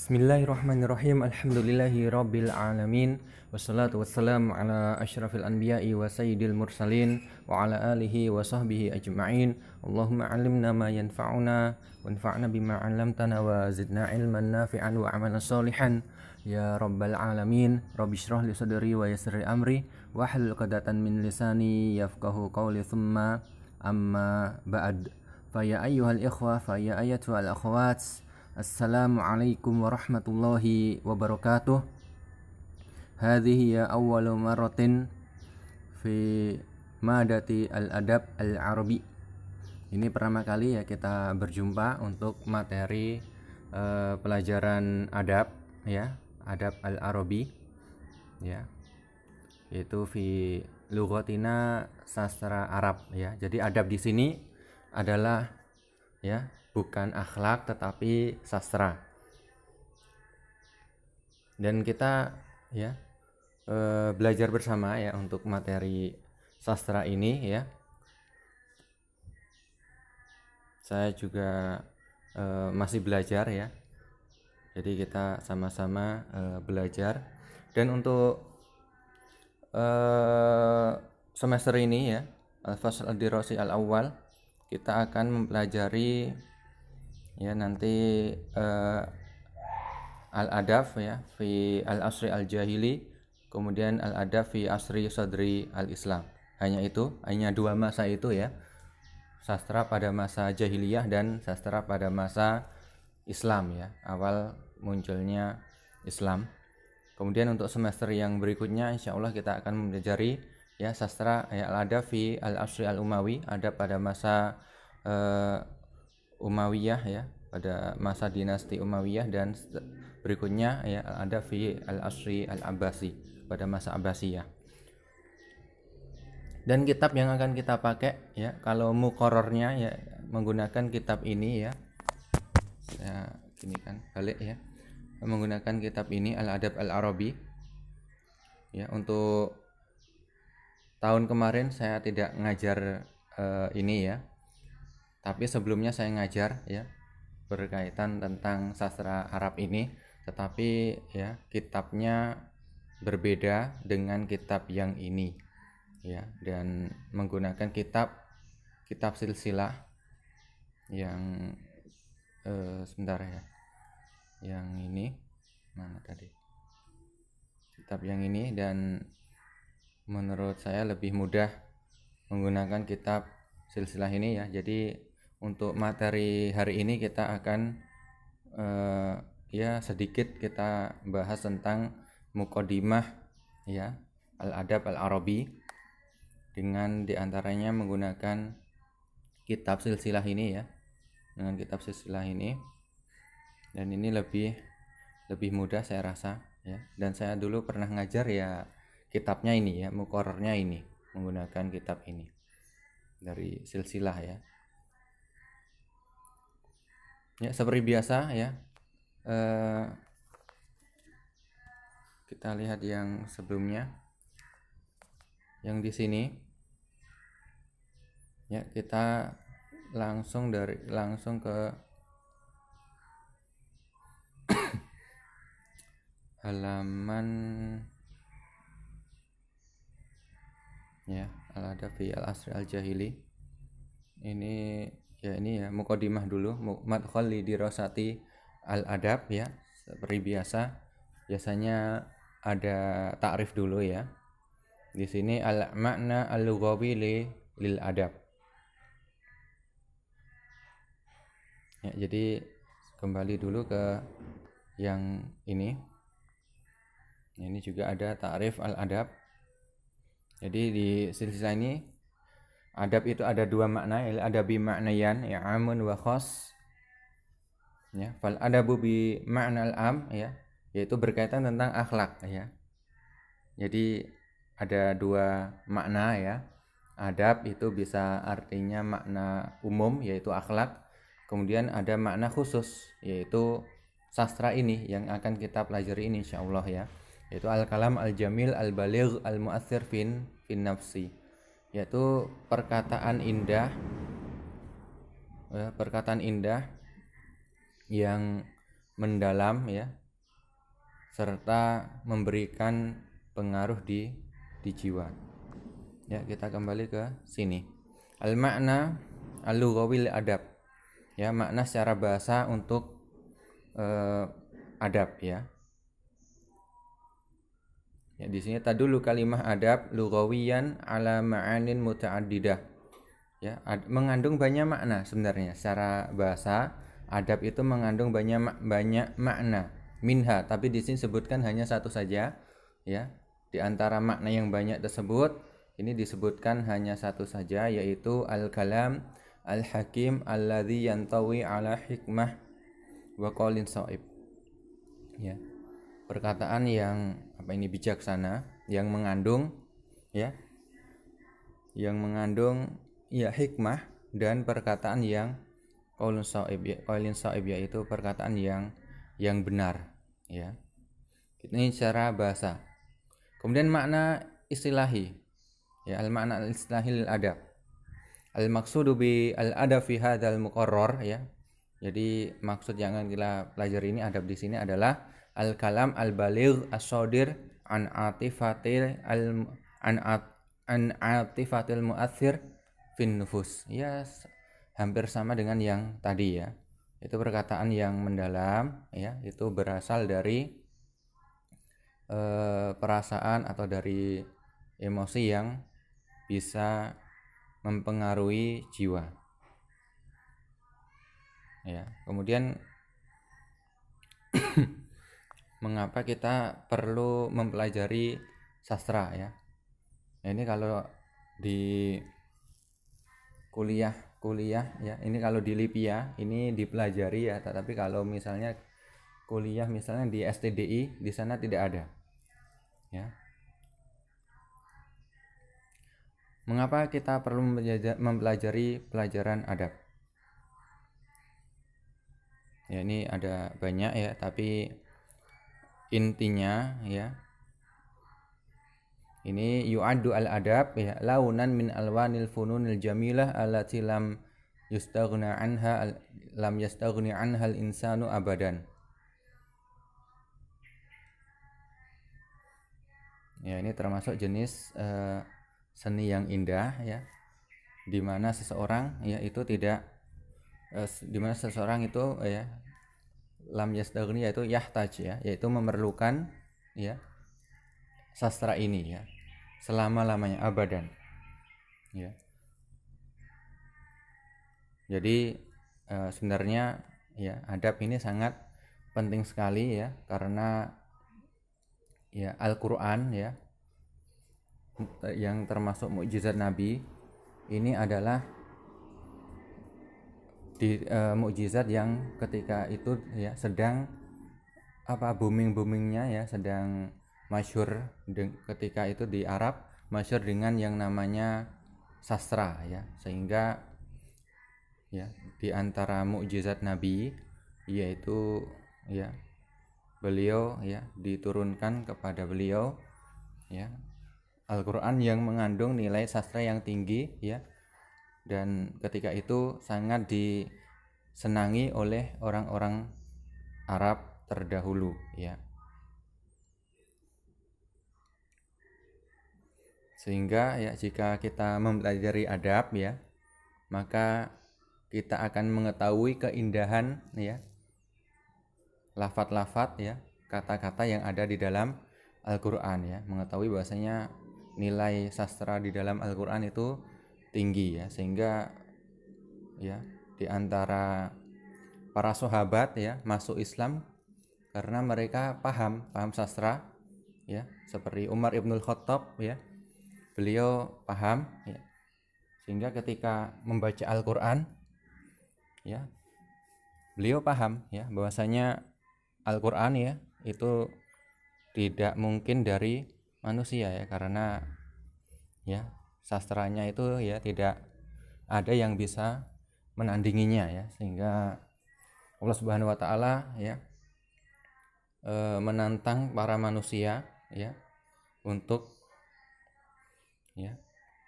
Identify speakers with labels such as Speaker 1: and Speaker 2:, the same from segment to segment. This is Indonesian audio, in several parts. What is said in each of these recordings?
Speaker 1: Bismillahirrahmanirrahim. Alhamdulillahi rabbil alamin. Wassalatu wassalamu ala asyrafil anbiya'i wa sayyidil mursalin wa ala alihi wa sahbihi ajma'in. Allahumma 'allimna ma yanfa'una wanfa'na bima 'allamtana wa zidna ilman nafi'an wa amalan sholihan ya rabbal alamin. Rabbi shrah li sadri wa yassir li amri wa hlul 'uqdatam min lisani yafqahu qawli, thumma amma ba'd. Fa ya ayyuhal ikhwah, fa ya ayyatuhal akhwat, Assalamualaikum warahmatullahi wabarakatuh. Hadhihi ya awwalu marratin fi madati al-adab al-arabi. Ini pertama kali ya kita berjumpa untuk materi pelajaran adab ya, adab al-arabi ya. Yaitu fi lughatina sastra Arab ya. Jadi adab di sini adalah ya bukan akhlak tetapi sastra. Dan kita ya belajar bersama ya untuk materi sastra ini ya. Saya juga masih belajar ya. Jadi kita sama-sama belajar. Dan untuk semester ini ya, al-fasl ad-dirasi al-awwal, kita akan mempelajari ya nanti al-adab ya fi al-asri al-jahili, kemudian al-adab fi asri sadri al-islam. Hanya dua masa itu ya, sastra pada masa jahiliyah dan sastra pada masa Islam ya, awal munculnya Islam. Kemudian untuk semester yang berikutnya insyaallah kita akan mempelajari ya sastra ya al-adab fi al-asri al-umawi, adab pada masa Umayyah ya, pada masa dinasti Umayyah, dan berikutnya ya ada fi al-asri al-abbasi, pada masa Abbasiyah. Dan kitab yang akan kita pakai ya, kalau muqarrarnya ya menggunakan kitab ini ya. Saya gini kan balik ya. Menggunakan kitab ini Al-Adab Al-Arabi. Ya, untuk tahun kemarin saya tidak ngajar ini ya. Tapi sebelumnya saya ngajar ya berkaitan tentang sastra Arab ini, tetapi ya kitabnya berbeda dengan kitab yang ini ya, dan menggunakan kitab silsilah yang sebentar ya, yang ini mana tadi, kitab yang ini, dan menurut saya lebih mudah menggunakan kitab silsilah ini ya. Jadi untuk materi hari ini kita akan ya sedikit kita bahas tentang muqaddimah ya al-adab al-arabi, dengan diantaranya menggunakan kitab silsilah ini ya, dengan kitab silsilah ini. Dan ini lebih mudah saya rasa ya, dan saya dulu pernah ngajar ya kitabnya ini ya, muqarrarnya ini menggunakan kitab ini dari silsilah ya. Ya seperti biasa ya, kita lihat yang sebelumnya, yang di sini ya, kita langsung ke halaman ya al-adab fi al-asri al-jahili. Ini ya muqaddimah dulu, madkhal li dirasati al-adab ya. Seperti biasanya ada takrif dulu ya. Di sini al-makna al-lughawi lil adab. Ya, jadi kembali dulu ke yang ini. Ini juga ada takrif al-adab. Jadi di silsilah ini adab itu ada dua makna, ada bi maknayan ya, amun wa khas ya. Fal adabu bi makna al-am ya, yaitu berkaitan tentang akhlak ya. Jadi ada dua makna ya. Adab itu bisa artinya makna umum yaitu akhlak. Kemudian ada makna khusus yaitu sastra ini yang akan kita pelajari ini insyaallah ya, yaitu al-kalam al-jamil al-baligh al-mu'athir fin nafsi, yaitu perkataan indah yang mendalam ya, serta memberikan pengaruh di jiwa. Ya, kita kembali ke sini. Al makna al-lughawil adab. Ya, makna secara bahasa untuk adab ya. Ya, di sini tadulu kalimah adab lughawiyan ala ma'anin muta'addidah. Ya, mengandung banyak makna sebenarnya. Secara bahasa, adab itu mengandung banyak makna. Minha, tapi di sini sebutkan hanya satu saja, ya. Di antara makna yang banyak tersebut, ini disebutkan hanya satu saja, yaitu al-kalam al-hakim alladzi yantawi ala hikmah wa qaulin sha'ib. Ya. Perkataan yang bijaksana, yang mengandung ya, hikmah dan perkataan yang qaulun sha'ib, yaitu perkataan yang benar ya. Ini secara bahasa. Kemudian makna istilahi ya, al-makna al-istilahi lil adab. Al-maqsudu bi al-adab fi hadzal muqarrar ya. Jadi maksud yang akan kita pelajari ini adab di sini adalah al-kalam al-baligh as-shadir an atifatil mu'athir fin nufus. Ya, hampir sama dengan yang tadi ya. Itu perkataan yang mendalam ya, itu berasal dari perasaan atau dari emosi yang bisa mempengaruhi jiwa. Ya, kemudian mengapa kita perlu mempelajari sastra ya? Ini kalau di kuliah ya, ini kalau di LIPIA ini dipelajari ya, tetapi kalau misalnya kuliah misalnya di STDI di sana tidak ada. Ya. Mengapa kita perlu mempelajari pelajaran adab? Ya, ini ada banyak ya, tapi intinya ya, ini yu'addu al-adab ya launan min alwanil fununil jamilah allati lam yastaghni anha al-insanu abadan. Ya, ini termasuk jenis seni yang indah ya, di mana seseorang ya itu tidak ya lam yastaghni, yaitu yahtaj ya, yaitu memerlukan ya sastra ini ya selama-lamanya, abadan ya. Jadi sebenarnya ya adab ini sangat penting sekali ya, karena ya Al-Qur'an ya yang termasuk mukjizat Nabi ini adalah mukjizat yang ketika itu ya sedang boomingnya ya, sedang masyhur ketika itu di Arab, masyhur dengan yang namanya sastra ya, sehingga ya di antara mukjizat Nabi yaitu ya beliau ya diturunkan kepada beliau ya Al-Qur'an yang mengandung nilai sastra yang tinggi ya, dan ketika itu sangat disenangi oleh orang-orang Arab terdahulu ya. Sehingga ya jika kita mempelajari adab ya, maka kita akan mengetahui keindahan ya lafaz-lafaz ya, kata-kata yang ada di dalam Al-Qur'an ya, mengetahui bahwasanya nilai sastra di dalam Al-Qur'an itu tinggi ya, sehingga ya di antara para sahabat ya masuk Islam karena mereka paham sastra ya, seperti Umar Ibnul Khattab ya, beliau paham ya, sehingga ketika membaca Al-Qur'an ya beliau paham ya bahwasanya Al-Qur'an ya itu tidak mungkin dari manusia ya, karena ya sastranya itu ya tidak ada yang bisa menandinginya ya, sehingga Allah Subhanahu wa taala ya menantang para manusia ya untuk ya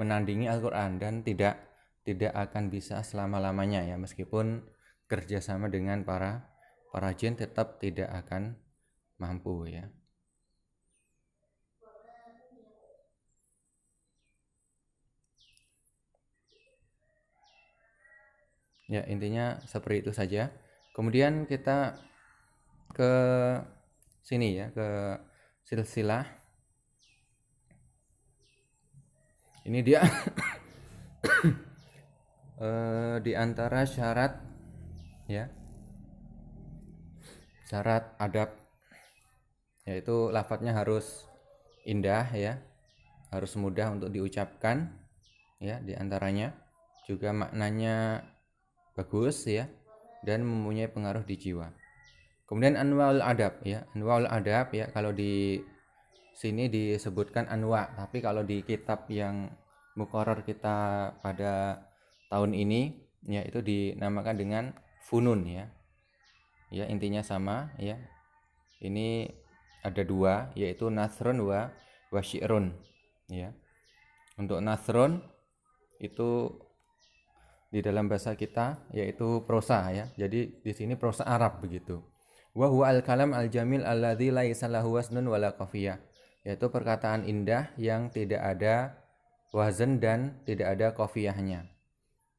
Speaker 1: menandingi Al-Qur'an, dan tidak akan bisa selama-lamanya ya, meskipun kerjasama dengan para para jin tetap tidak akan mampu ya. Ya, intinya seperti itu saja. Kemudian kita ke sini ya, ke silsilah. Ini dia di antara syarat ya, syarat adab, yaitu lafadznya harus indah ya, harus mudah untuk diucapkan ya, di antaranya juga maknanya bagus ya, dan mempunyai pengaruh di jiwa. Kemudian anwaul adab ya, anwaul adab ya, kalau di sini disebutkan anwa, tapi kalau di kitab yang muqarrar kita pada tahun ini ya, itu dinamakan dengan funun ya. Ya, intinya sama ya. Ini ada dua, yaitu nasrun wa syi'run ya. Untuk nasrun itu di dalam bahasa kita yaitu prosa ya. Jadi di sini prosa Arab begitu. Wa huwa al-kalam al-jamil alladzi laisa lahu wasnun wala qafiyah, yaitu perkataan indah yang tidak ada wazan dan tidak ada qafiyahnya.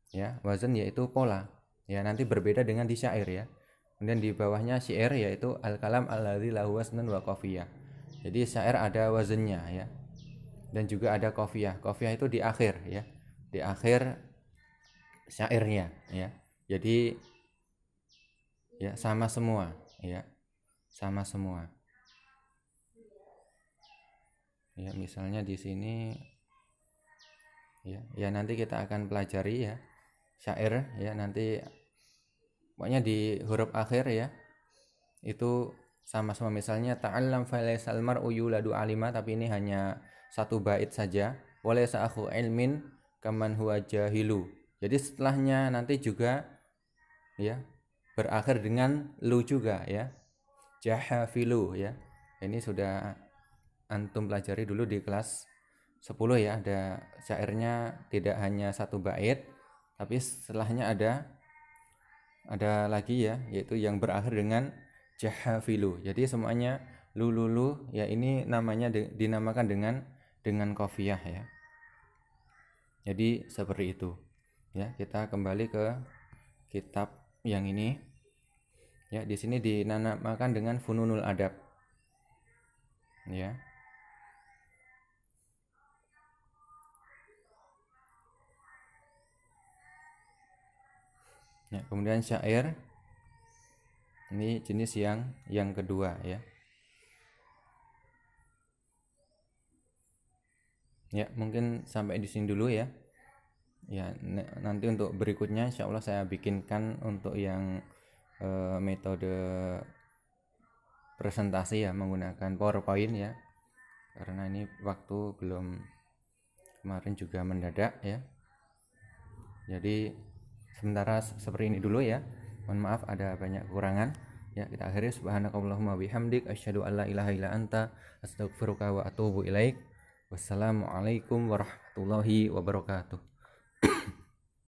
Speaker 1: Ya, wazan yaitu pola. Ya, nanti berbeda dengan di syair ya. Kemudian di bawahnya syair yaitu al-kalam alladzi lahu wasnun wa qafiyah. Jadi syair ada wazannya ya. Dan juga ada qafiyah. Qafiyah itu di akhir ya. Di akhir syairnya ya. Jadi ya sama semua ya. Sama semua. Ya, misalnya di sini ya nanti kita akan pelajari ya syair ya, nanti pokoknya di huruf akhir ya itu sama-sama. Misalnya ta'allam falaisal mar'u yuladu alima, tapi ini hanya satu bait saja. Walaysa akhu ilmin kaman huwa jahilu. Jadi setelahnya nanti juga ya berakhir dengan lu juga ya, jahafilu ya. Ini sudah antum pelajari dulu di kelas 10 ya, ada syairnya tidak hanya satu bait, tapi setelahnya ada lagi ya, yaitu yang berakhir dengan jahafilu. Jadi semuanya lululu ya, ini namanya dinamakan dengan qafiyah ya. Jadi seperti itu ya. Kita kembali ke kitab yang ini ya. Di sini dinamakan dengan fununul adab ya. Ya, kemudian syair ini jenis yang kedua ya. Ya, mungkin sampai di sini dulu ya. Ya, nanti untuk berikutnya insya Allah saya bikinkan untuk yang metode presentasi ya, menggunakan PowerPoint ya. Karena ini waktu belum, kemarin juga mendadak ya. Jadi sementara seperti ini dulu ya. Mohon maaf ada banyak kekurangan. Ya, kita akhiri subhanakallahumma bihamdik asyhadu an la ilaha illa anta astaghfiruka wa atubu ilaik. Wassalamualaikum warahmatullahi wabarakatuh.